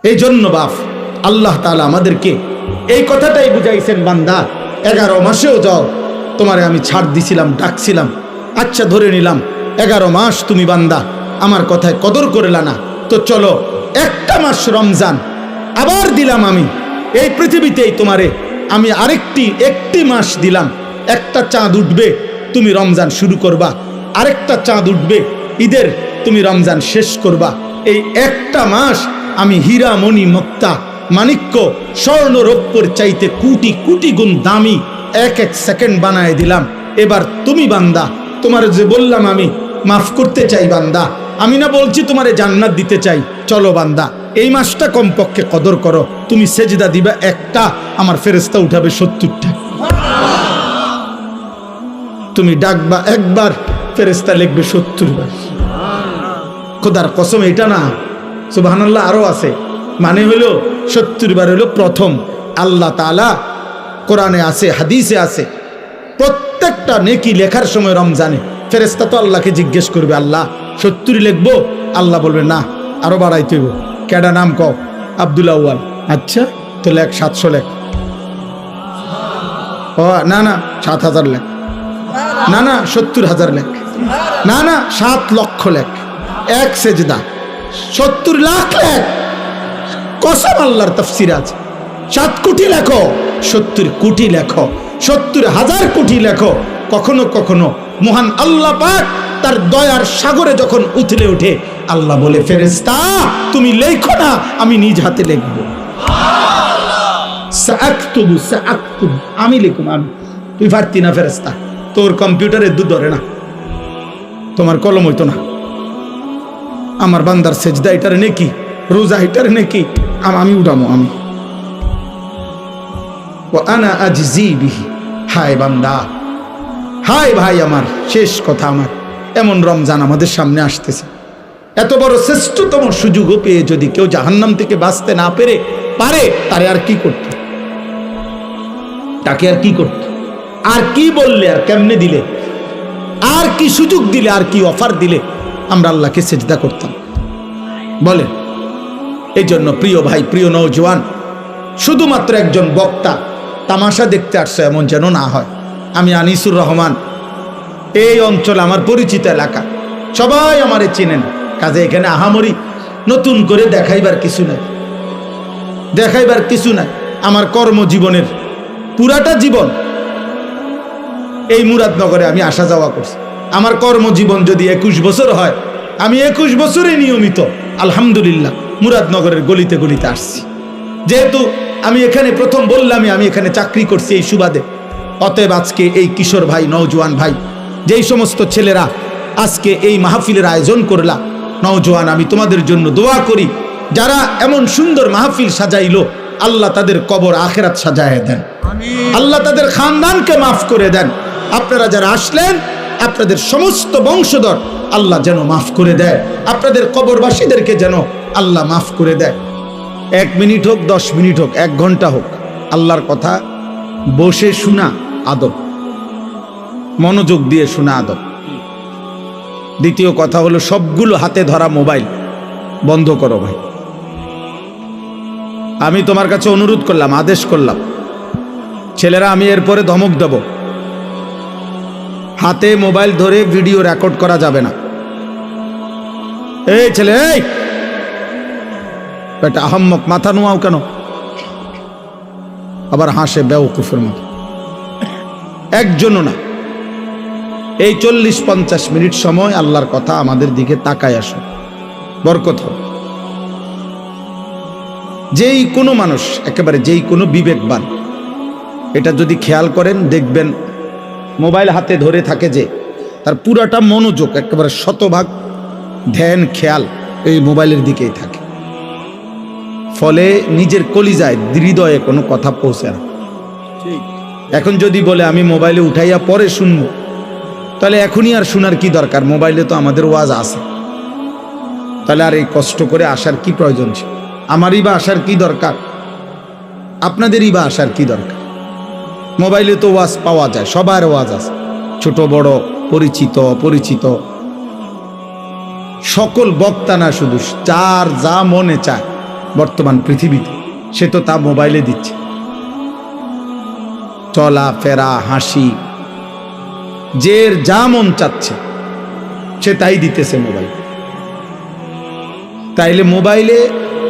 এই জন্য বাপ আল্লাহ তাআলা আমাদেরকে এই কথাটাই বুঝাইছেন, বান্দা 11 মাসেও যাও, তোমারে আমি ছাড় দিছিলাম, ডাকছিলাম, আচ্ছা ধরে নিলাম 11 মাস তুমি বান্দা আমার কথায় কদর করলা না, তো চলো একটা মাস রমজান আবার দিলাম আমি এই পৃথিবীতেই তোমারে, আমি একটি মাস দিলাম, একটা চাঁদ উঠবে তুমি রমজান শুরু করবা, আরেকটা চাঁদ উঠবে ঈদের তুমি রমজান শেষ করবা। এই একটা মাস আমি হীরা মণি মুক্তা মাণিক্য স্বর্ণ রৌপ্যর চাইতে কোটি কোটি গুণ দামি এক সেকেন্ড বানায় দিলাম। এবার তুমি বান্দা, তোমার যে বললাম আমি মাফ করতে চাই বান্দা, আমি না বলছি তোমারে জান্নাত দিতে চাই, চলো বান্দা এই মাসটা কমপক্ষে কদর করো, তুমি সেজদা দিবা একটা, আমার ফেরেশতা উঠাবে 70টা, তুমি ডাকবা একবার ফেরেশতা লিখবে 70 বার। খোদার কসম এটা না, সুবহানাল্লাহ আরো আছে, মানে হলো 70 বার হলো প্রথম। আল্লাহ তাআলা কোরআনে আছে, হাদিসে আছে, প্রত্যেকটা নেকি লেখার সময় রমজানে ফেরেশতা তো আল্লাহকে জিজ্ঞেস করবে, আল্লাহ 70 লিখবো? আল্লাহ বলবে না, আরো বাড়াইতে হইব। কেডা নাম কও? আব্দুল আউয়াল। আচ্ছা তো লেখ 700 লেখ। ও না না 7000 লেখ, না না 70,000 লেখ, না না 7 লক্ষ লেখ, এক সেজদা 70 লাখ লেখ। কসম আল্লাহর তাফসীর আছে, 7 কোটি লেখো, 70 কোটি লেখো, 70,000 কোটি লেখো। কখনো কখনো মহান আল্লাহ পাক তার দয়ার সাগরে যখন উথলে ওঠে, আল্লাহ বলে ফেরেশতা তুমি লেখো না, আমি নিজ হাতে লিখবো। সাআকতুবু সাআকতুবু, আমি লিখুম, আমি। তুই পারতি না ফেরেশতা, তোর কম্পিউটারে দুধ ধরে না, তোমার কলম হইতো না। আমার বান্দার সেজদা এটার নেকি, রোজা এটার নেকি, আমি উঠামো, আমি। ওয়া আনা আজজি বিহি। হায় বান্দা, হায় ভাই আমার, শেষ কথা আমার, এমন রমজান আমাদের সামনে আসতেছে, এত বড় শ্রেষ্ঠতম সুযোগও পেয়ে যদি কেউ জাহান্নাম থেকে বাঁচতে না পারে, তারে আর কি করত, তাকে আর কি করত, আর কি বললে, আর কেমনে দিলে, আর কি সুযোগ দিলে, আর কি অফার দিলে আমরা আল্লাহকে সেজদা করতাম বলেন? এই জন্য প্রিয় ভাই, প্রিয় নওজোয়ান, শুধুমাত্র একজন বক্তা তামাশা দেখতে আসছে এমন যেন না হয়। আমি আনিসুর রহমান, এই অঞ্চল আমার পরিচিত এলাকা, সবাই আমারে চেনেন, কাজে এখানে আহামরি নতুন করে দেখাইবার কিছু নাই। আমার কর্মজীবনের পুরাটা জীবন এই মুরাদনগরে আমি আসা যাওয়া করছি। আমার কর্মজীবন যদি 21 বছর হয়, আমি 21 বছরে নিয়মিত আলহামদুলিল্লাহ মুরাদনগরের গলিতে গলিতে আসছি। যেহেতু আমি এখানে প্রথম বললামই আমি এখানে চাকরি করছি এই সুবাদে, অতএব আজকে এই কিশোর ভাই, নওজোয়ান ভাই, যেই সমস্ত ছেলেরা আজকে এই মাহফিলের আয়োজন করলা, নওজোয়ান, আমি তোমাদের জন্য দোয়া করি, যারা এমন সুন্দর মাহফিল সাজাইলো, আল্লাহ তাদের কবর আখেরাত সাজায় দেন, আল্লাহ তাদের খানদানকে মাফ করে দেন। আপনারা যারা আসলেন, আপনাদের সমস্ত বংশধর আল্লাহ যেন মাফ করে দেয়, আপনাদের কবরবাসীদেরকে যেন আল্লাহ মাফ করে দেয়। 1 মিনিট হোক, 10 মিনিট হোক, 1 ঘন্টা হোক, আল্লাহর কথা বসে শোনা আদব, মনোযোগ দিয়ে শোনা আদব। দ্বিতীয় কথা হলো, সবগুলো হাতে ধরা মোবাইল বন্ধ করো ভাই। আমি তোমার কাছে অনুরোধ করলাম, আদেশ করলাম, ছেলেরা আমি এরপরে ধমক দেব, হাতে মোবাইল ধরে ভিডিও রেকর্ড করা যাবে না। এই ছেলে, এই বেটা আহাম্মক, মাথা নোয়াও কেন, আবার হাসে বেওকুফের মতো। একজনও না। এই 40-50 মিনিট সময় আল্লাহর কথা আমাদের দিকে তাকায় আসো, বরকত হবে। যেই কোনো মানুষ, একেবারে যেই কোনো বিবেকবান, এটা যদি খেয়াল করেন দেখবেন, মোবাইল হাতে ধরে থাকে যে, তার পুরাটা মনোযোগ, একেবারে 100% ধ্যান খেয়াল এই মোবাইলের দিকেই থাকে। ফলে নিজের কলিজায়, হৃদয়ে কোনো কথা পৌঁছে না। এখন যদি বলে আমি মোবাইলে উঠাইয়া পরে শুনবো, তাহলে এখনই আর শোনার কি দরকার? মোবাইলে তো আমাদের ওয়াজ আছে, তাহলে আর এই কষ্ট করে আসার কি প্রয়োজন ছিল? আমারই বা আসার কি দরকার? আপনাদেরই বা আসার কি দরকার? মোবাইলে তো ওয়াজ পাওয়া যায়, সবার ওয়াজ আছে, ছোট বড়, পরিচিত অপরিচিত, সকল বক্তা না, শুধু যার যা মনে চায় বর্তমান পৃথিবীতে, সে তো তা মোবাইলে দিচ্ছে। চলা ফেরা হাসি, যে যা মন চাচ্ছে সে তাই দিতেছে মোবাইল। তাইলে মোবাইলে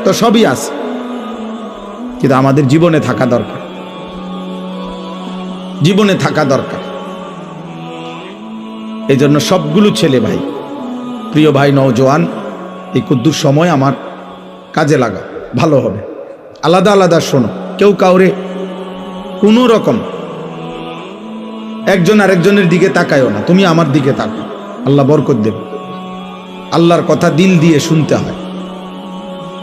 তো সবই আছে, কিন্তু আমাদের জীবনে থাকা দরকার, জীবনে থাকা দরকার। এই জন্য সবগুলো ছেলে ভাই, প্রিয় ভাই নওজোয়ান, এই কুদ্দুর সময় আমার কাজে লাগা ভালো হবে। আলাদা আলাদা শোনো, কেউ কাউরে কোনো রকম একজন আরেকজনের দিকে তাকায়ও না, তুমি আমার দিকে তাকাও, আল্লাহ বরকত দেবে। আল্লাহর কথা দিল দিয়ে শুনতে হয়,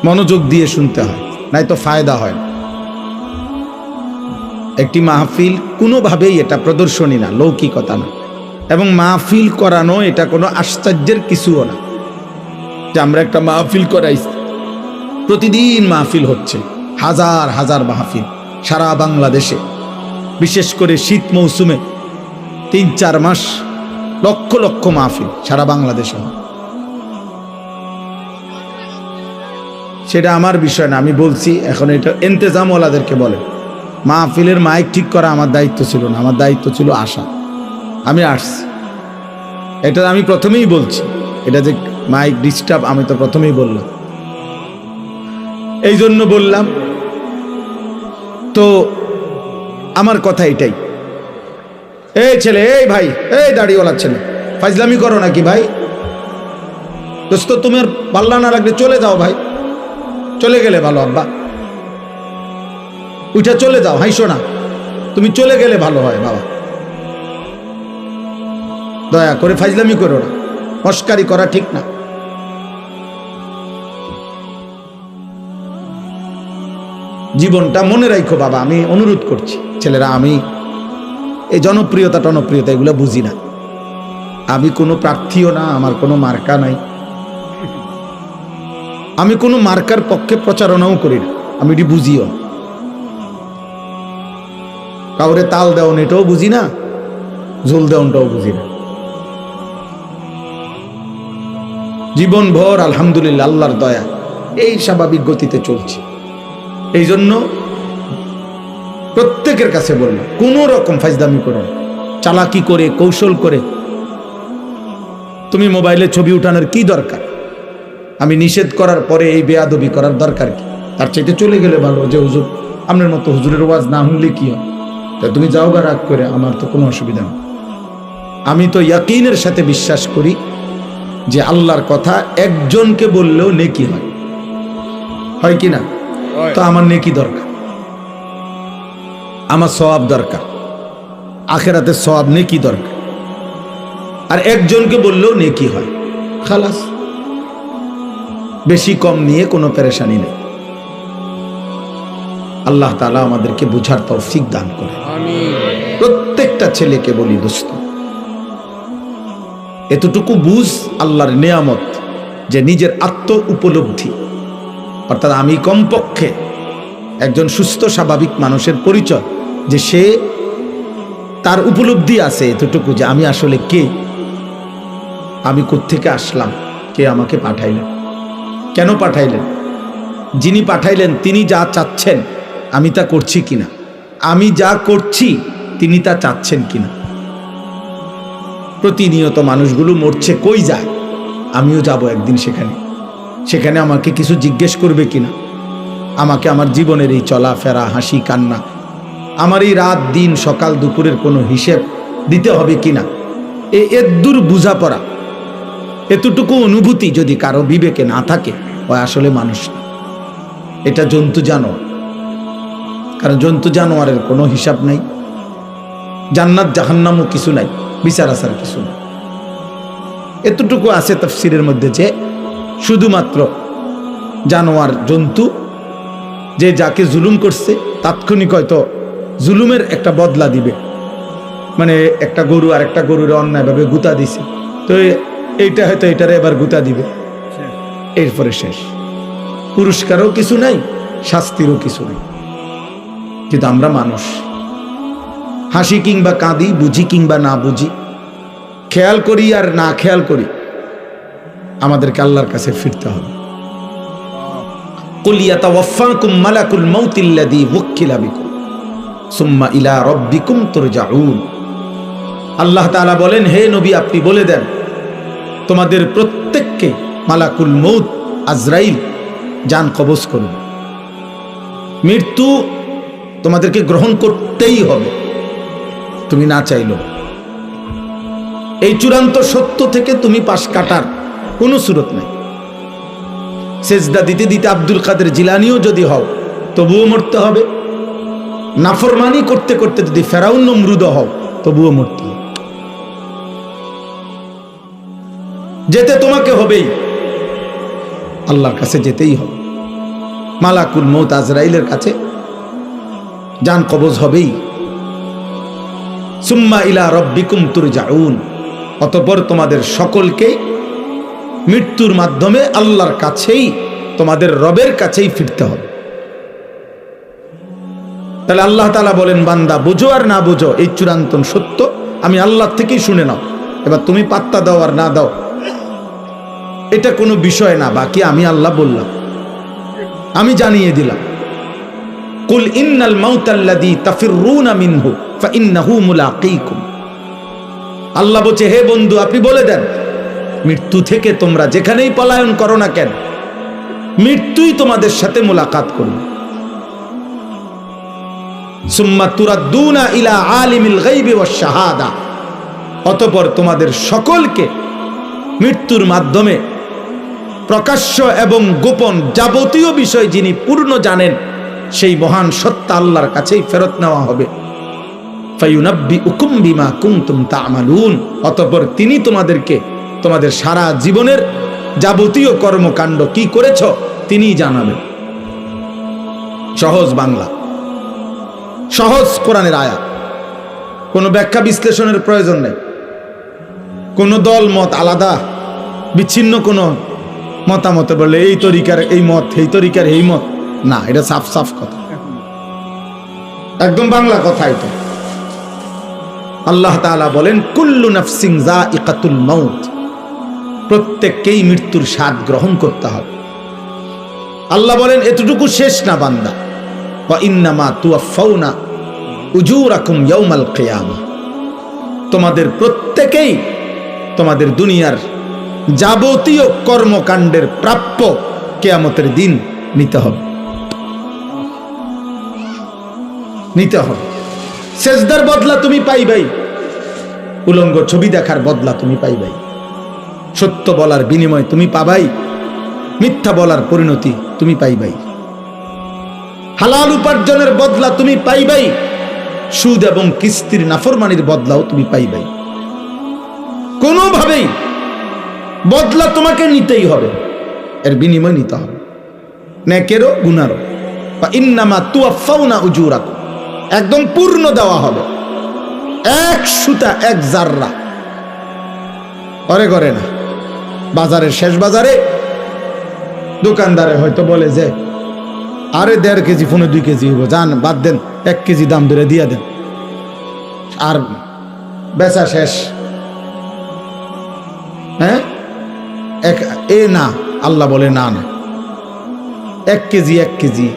মনোযোগ দিয়ে শুনতে হয়, নাই তো ফায়দা হয় না। একটি মাহফিল কোনোভাবেই এটা প্রদর্শনী না, লৌকিকতা না, এবং মাহফিল করানো এটা কোনো আশ্চর্যের কিছুও না যে আমরা একটা মাহফিল করাইছি। প্রতিদিন মাহফিল হচ্ছে, হাজার হাজার মাহফিল সারা বাংলাদেশে, বিশেষ করে শীত মৌসুমে ৩-৪ মাস লক্ষ লক্ষ মাহফিল সারা বাংলাদেশে। সেটা আমার বিষয় না, আমি বলছি এখন এটা ইন্তেজামওয়ালাদেরকে বলে। মাহফিলের মাইক ঠিক করা আমার দায়িত্ব ছিল না, আমার দায়িত্ব ছিল আসা। আমি আসছি, এটা আমি প্রথমেই বলছি। এটা যে মাইক ডিস্টার্ব, আমি তো প্রথমেই বললাম, এই জন্য বললাম। তো আমার কথা এটাই। এই ছেলে, এই ভাই, এই দাড়িওয়ালা ছেলে, ফাজলামি করো নাকি ভাই? দোস্ত তুমি আর পাল্লা না লাগলে চলে যাও ভাই, চলে গেলে ভালো। আব্বা উঠা চলে যাও, হাইসো না, তুমি চলে গেলে ভালো হয় বাবা। দয়া করে ফাজলামি করো না, মস্কারি করা ঠিক না। জীবনটা মনে রাখো বাবা, আমি অনুরোধ করছি ছেলেরা। আমি এই জনপ্রিয়তা টনপ্রিয়তা এগুলো বুঝি না, আমি কোনো প্রার্থীও না, আমার কোনো মার্কা নাই, আমি কোনো মার্কার পক্ষে প্রচারণাও করি না, আমি এটি বুঝিও না। কাউরে তাল দেওয়ান এটাও বুঝি না, ঝোল দেওয়ানটাও বুঝি না। জীবনভর আলহামদুলিল্লাহ আল্লাহর দয়া এই স্বাভাবিক গতিতে চলছে। এই জন্য প্রত্যেকের কাছে বললাম, কোনো রকম ফাজদামি করো না, চালাকি করে কৌশল করে তুমি মোবাইলে ছবি উঠানোর কি দরকার? আমি নিষেধ করার পরে এই বেয়াদবি করার দরকার কি? তার চাইতে চলে গেলে ভালো। যে হুজুর, আপনার মতো হুজুরের ওয়াজ না শুনলে কি হয়, তা তুমি যাও গা রাগ করে, আমার তো কোনো অসুবিধা নেই। আমি তো ইয়াকিনের সাথে বিশ্বাস করি যে আল্লাহর কথা একজনকে বললেও নেকি হয়, হয় কি না? তো আমার নেকি দরকার, আমার সওয়াব দরকার, আখেরাতে সওয়াব নেকি দরকার। আর একজনকে বললেও নেকি হয়, খালাস। বেশি কম নিয়ে কোনো পেরেশানি নেই। আল্লাহ তাআলা আমাদেরকে বুঝার তৌফিক দান করে। প্রত্যেকটা ছেলেকে বলি, দোস্ত এতটুকু বুঝ আল্লাহর নিয়ামত, যে নিজের আত্ম উপলব্ধি, অর্থাৎ আমি কমপক্ষে একজন সুস্থ স্বাভাবিক মানুষের পরিচয়, যে সে তার উপলব্ধি আছে এতটুকু যে আমি আসলে কে, আমি কোত্থেকে আসলাম, কে আমাকে পাঠাইলেন, কেন পাঠাইলেন, যিনি পাঠাইলেন তিনি যা চাচ্ছেন আমি তা করছি কিনা, আমি যা করছি তিনি তা চাচ্ছেন কিনা। প্রতিনিয়ত মানুষগুলো মরছে, কই যায়? আমিও যাব একদিন সেখানে, সেখানে আমাকে কিছু জিজ্ঞেস করবে কিনা, আমাকে আমার জীবনের এই চলাফেরা, হাসি কান্না, আমার এই রাত দিন সকাল দুপুরের কোনো হিসেব দিতে হবে কিনা। এদূর বুঝাপড়া, এতটুকু অনুভূতি যদি কারো বিবেকে না থাকে, ও আসলে মানুষ না, এটা জন্তু জানোয়ার। কারণ জন্তু জানোয়ারের কোনো হিসাব নাই, জান্নাত জাহান্নামও কিছু নাই, বিচার আসার কিছু নাই। এতটুকু আছে তাফসীরের মধ্যে যে শুধুমাত্র জানোয়ার জন্তু, যে যাকে জুলুম করছে তাৎক্ষণিক হয়তো জুলুমের একটা বদলা দিবে, মানে একটা গরু আর একটা গরুর অন্যায়ভাবে গুতা দিছে, তো এইটা হয়তো এটারে এবার গুতা দিবে, এরপরে শেষ। পুরস্কারও কিছু নাই, শাস্তিরও কিছু নেই। কিন্তু আমরা মানুষ, হাসি কিংবা কাঁদি, বুঝি কিংবা না বুঝি, খেয়াল করি আর না খেয়াল করি, আমাদেরকে আল্লাহর কাছে ফিরতে হবে। কুল ইয়াতাওয়াফাকুম মালাকুল মাউতিল্লাযী ওয়াক্কিলা বিকুম সুম্মা ইলা রাব্বিকুম তুরজাউন। আল্লাহ তাআলা বলেন, হে নবী আপনি বলে দেন তোমাদের প্রত্যেককে মালাকুল মউত আজরাইল জান কবজ করুন। মৃত্যু তোমাদেরকে গ্রহণ করতেই হবে, তুমি না চাইলো। এই চূড়ান্ত সত্য থেকে তুমি পাশ কাটার কোনো সুরত নাই। সেজদা দিতে দিতে আব্দুল কাদের জিলানিও যদি হও তবুও মরতে হবে। নাফরমানি করতে করতে যদি ফেরাউন নমরুদ হও তবুও মরতে হবে। যেতে তোমাকে হবেই, আল্লাহর কাছে যেতেই হবে। মালাকুল মউত আজরাইলের কাছে জান কবজ হবেই। সুম্মা ইলা রাব্বিকুম তুরজাউন, অতঃপর তোমাদের সকলকে মৃত্যুর মাধ্যমে আল্লাহর কাছেই, তোমাদের রবের কাছেই ফিরতে হবে। তাহলে আল্লাহ তাআলা বলেন, বান্দা বুঝো আর না বুঝো এই চূড়ান্ত সত্য আমি আল্লাহ থেকেই শুনে নাও। এবার তুমি পাত্তা দাও আর না দাও এটা কোনো বিষয় না, বাকি আমি আল্লাহ বললাম, আমি জানিয়ে দিলাম। কুল ইন্নাল মাউতাল্লাযী তাফিররুনা মিনহু ফাইন্নাহু মুলাকীকুম। আল্লাহ বলছে, হে বন্ধু আপনি বলে দেন মৃত্যু থেকে তোমরা যেখানেই পলায়ন করো না কেন, মৃত্যুই তোমাদের সাথে মোলাকাত করবে। সুম্মা তুরাদ্দুনা ইলা আলিমিল গায়বি ওয়াশ শাহাদা, অতঃপর তোমাদের সকলকে মৃত্যুর মাধ্যমে প্রকাশ্য এবং গোপন যাবতীয় বিষয় যিনি পূর্ণ জানেন সেই মহান সত্তা আল্লাহর কাছেই ফেরত নেওয়া হবে। ফায়ুনাব্বিউকুম বিমা কুনতুম তা'মালুন, অতঃপর তিনি তোমাদেরকে তোমাদের সারা জীবনের যাবতীয় কর্মকাণ্ড কি করেছ তিনিই জানাবেন। সহজ বাংলা, সহজ কোরআনের আয়াত, কোনো ব্যাখ্যা বিশ্লেষণের প্রয়োজন নেই। কোনো দল মত আলাদা বিচ্ছিন্ন কোনো মতামত বলে এই তরিকার এই মত, এই তরিকার এই মত, না, এটা সাফ সাফ কথা, একদম বাংলা কথা। এটা আল্লাহ তাআলা বলেন, কুল্লু নাফসিন যায়িকাতুল মাউত, প্রত্যেককেই মৃত্যুর স্বাদ গ্রহণ করতে হবে। আল্লাহ বলেন এতটুকু শেষ না বান্দা, ওয়া ইন্নামা তুওয়াফাউনা উজুরাকুম ইয়াউমাল কিয়ামা, তোমাদের প্রত্যেকেই তোমাদের দুনিয়ার যাবতীয় কর্মকাণ্ডের প্রাপ্য কিয়ামতের দিন নিতে হবে, নিতে হবে। সেজদার বদলা তুমি পাইবাই, উলঙ্গ ছবি দেখার বদলা তুমি পাইবাই, সত্য বলার বিনিময় তুমি পাবাই, মিথ্যা বলার পরিণতি তুমি পাইবাই, হালাল উপার্জনের বদলা তুমি পাইবাই, সুদ এবং কিস্তির নাফরমানির বদলাও তুমি পাইবাই। কোনোভাবেই বদলা তোমাকে নিতেই হবে, এর বিনিময় নিতে হবে, নেকেরও গুনারও। ইন্নামা তুওয়াফাউনা উজুরাকুম, একদম পূর্ণ দেওয়া হবে, এক সুতা এক জাররা ঘরে ঘরে না। বাজারের শেষ বাজারে দোকানদারে হয়তো বলে যে আরে 1.5 কেজি ফোনে 2 কেজি হইব, যান বাদ দেন, 1 কেজি দাম ধরে দিয়ে দেন, আর বেচা শেষ। হ্যাঁ, এ না, আল্লাহ বলে না না, 1 কেজি 1 কেজি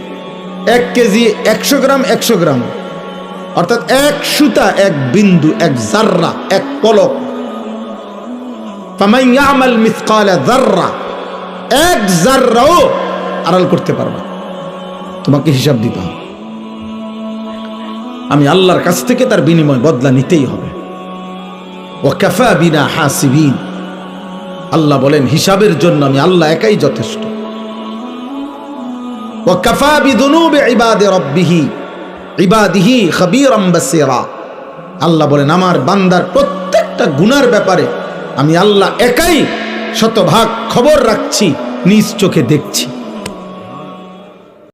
1 কেজি 100 গ্রাম 100 গ্রাম, অর্থাৎ এক সুতা এক বিন্দু এক জাররা এক পলক। ফামান ইয়ামাল মিসকালা যাররা, এক জাররাও আড়াল করতে পারবে, তোমাকে হিসাব দিতে হবে। আমি আল্লাহর কাছ থেকে তার বিনিময় বদলা নিতেই হবে। ওয়া কাফা বিনা হাসিবিন, আল্লাহ বলেন হিসাবের জন্য আমি আল্লাহ একাই যথেষ্ট। ওয়া কাফা বিদুনুবি ইবাদিহি খাবীরাম বাসীরা, আল্লাহ বলেন আমার বান্দার প্রত্যেকটা গুনার ব্যাপারে আমি আল্লাহ একাই শতভাগ খবর রাখছি, নিজ চোখে দেখছি।